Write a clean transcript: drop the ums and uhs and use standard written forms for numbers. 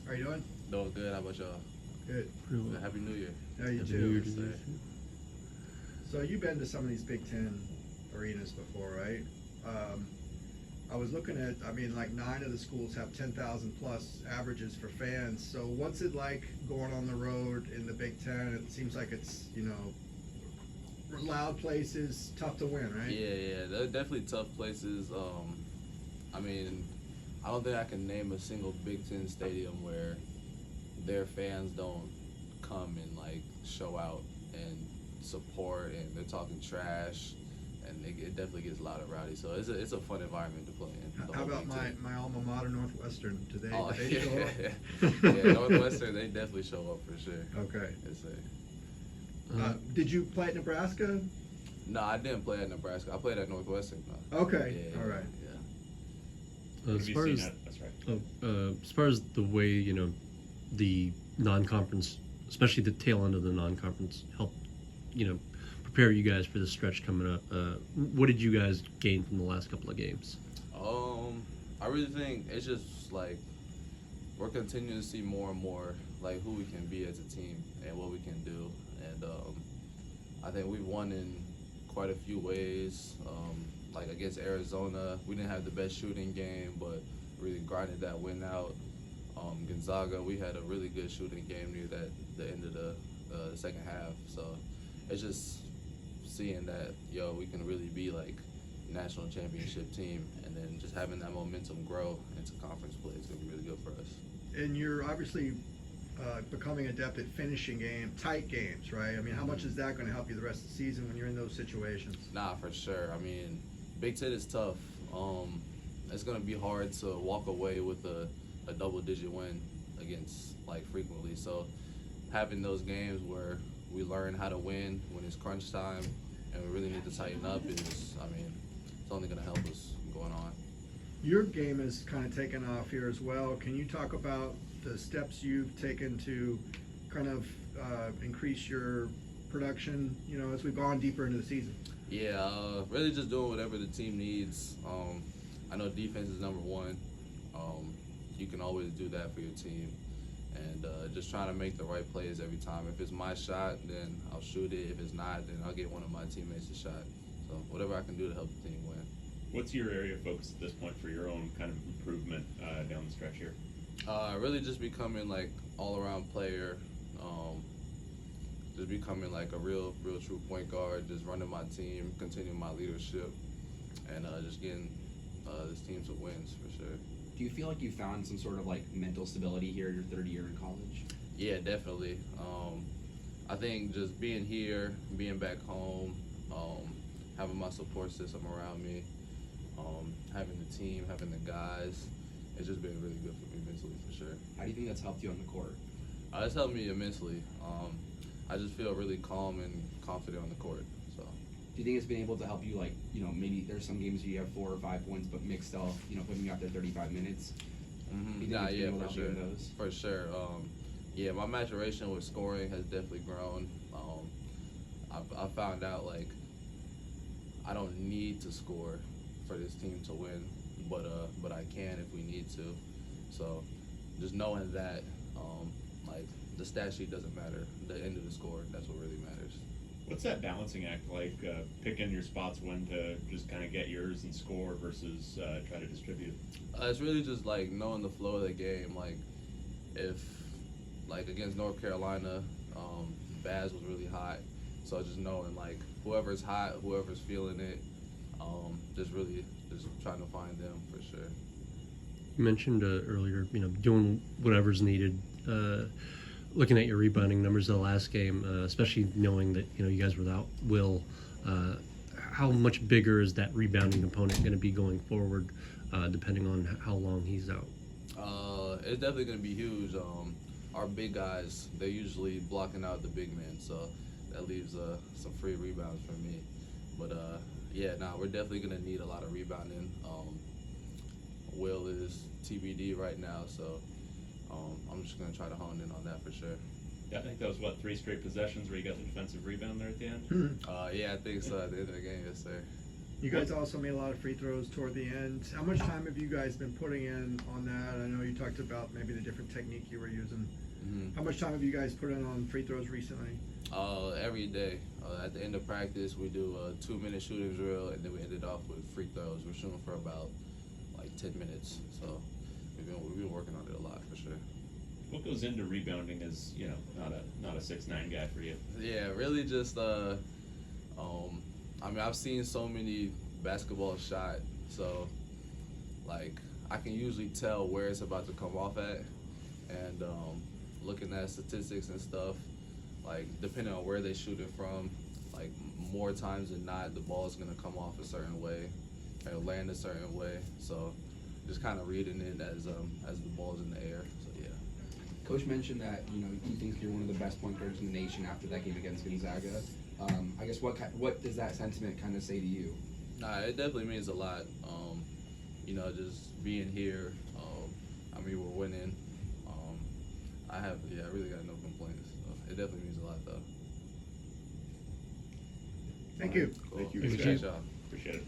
How you doing? Doing good. How about y'all? Good. Good. Happy New Year. How you Happy too? New Year to Yes, you, sir. too. So you've been to some of these Big Ten arenas before, right? I was looking at, I mean, like 9 of the schools have 10,000 plus averages for fans. So what's it like going on the road in the Big Ten? It seems like it's, loud places, tough to win, right? Yeah. They're definitely tough places. I mean, I don't think I can name a single Big Ten stadium where their fans don't come and like show out and support, and they're talking trash, and it definitely gets loud and rowdy. So it's a fun environment to play in. the How whole about Big Ten. my alma mater, Northwestern? Do they Yeah. show up? Yeah, Northwestern, they definitely show up for sure. Okay. Yes, sir. Did you play at Nebraska? No, I didn't play at Nebraska. I played at Northwestern, though. Okay. Yeah, All right. Yeah. What As have you far seen as at- That's right. as far as the way the non-conference, especially the tail end of the non-conference, helped prepare you guys for the stretch coming up. What did you guys gain from the last couple of games? I really think it's just like we're continuing to see more and more like who we can be as a team and what we can do, and I think we've won in quite a few ways. Like against Arizona, we didn't have the best shooting game, but really grinded that win out. Gonzaga, we had a really good shooting game near the end of the second half. So it's just seeing that we can really be like national championship team, and then just having that momentum grow into conference play is gonna be really good for us. And you're obviously becoming adept at finishing tight games, right? I mean, how much is that going to help you the rest of the season when you're in those situations? Nah, for sure. I mean, Big Ten is tough. It's gonna be hard to walk away with a double-digit win against like frequently. So having those games where we learn how to win when it's crunch time and we really need to tighten up is, I mean, it's only gonna help us going on. Your game is kind of taken off here as well. Can you talk about the steps you've taken to kind of increase your production, as we've gone deeper into the season? Yeah, really just doing whatever the team needs. I know defense is number one. You can always do that for your team. And just trying to make the right plays every time. If it's my shot, then I'll shoot it. If it's not, then I'll get one of my teammates a shot. So whatever I can do to help the team win. What's your area of focus at this point for your own kind of improvement down the stretch here? Really just becoming like all-around player. Just becoming like a real true point guard. Just running my team, continuing my leadership, and just getting this team some wins for sure. Do you feel like you found some sort of like mental stability here your third year in college? Yeah, definitely. I think just being here, being back home, having my support system around me, having the team, having the guys, it's just been really good for me mentally for sure. How do you think that's helped you on the court? It's helped me immensely. I just feel really calm and confident on the court. So. Do you think it's been able to help you, like, maybe there's some games where you have 4 or 5 points but mixed up, putting you out there 35 minutes? Mm-hmm. Do you think Nah, it's been yeah, able to for help you sure. in those? For sure. Yeah, my maturation with scoring has definitely grown. I found out like I don't need to score for this team to win, but I can if we need to. So just knowing that, like the stat sheet doesn't matter. The end of the score, that's what really matters. What's that balancing act like, picking your spots when to just kind of get yours and score versus try to distribute? It's really just like knowing the flow of the game. Like if like against North Carolina, Baz was really hot, so just knowing like whoever's hot, whoever's feeling it, just trying to find them for sure. You mentioned earlier, doing whatever's needed. Looking at your rebounding numbers of the last game, especially knowing that you guys were without Will, how much bigger is that rebounding component going to be going forward, depending on how long he's out? It's definitely going to be huge. Our big guys, they're usually blocking out the big men, so that leaves some free rebounds for me. But we're definitely going to need a lot of rebounding. Will is TBD right now, so I'm just going to try to hone in on that for sure. Yeah, I think that was, 3 straight possessions where you got the defensive rebound there at the end? Yeah, I think so at the end of the game, yes, sir. You guys also made a lot of free throws toward the end. How much time have you guys been putting in on that? I know you talked about maybe the different technique you were using. Mhm. How much time have you guys put in on free throws recently? Every day. At the end of practice, we do a 2-minute shooting drill, and then we end it off with free throws. We're shooting for about like 10 minutes, so we've been working on it a lot for sure. What goes into rebounding is, you know, not a 6'9" guy for you. Yeah, really just I mean, I've seen so many basketball shot, so like I can usually tell where it's about to come off at, and looking at statistics and stuff, like depending on where they shoot it from, like more times than not, the ball is gonna come off a certain way, or land a certain way. So just kind of reading it as the ball's in the air. So yeah. Coach mentioned that he thinks you're one of the best point guards in the nation after that game against Gonzaga. I guess what does that sentiment kind of say to you? Nah, it definitely means a lot. Just being here. I mean, we're winning. I really got no complaints. So it definitely means a lot, though. Thank you. Cool. Thank you. Good Thank you. job. Appreciate it.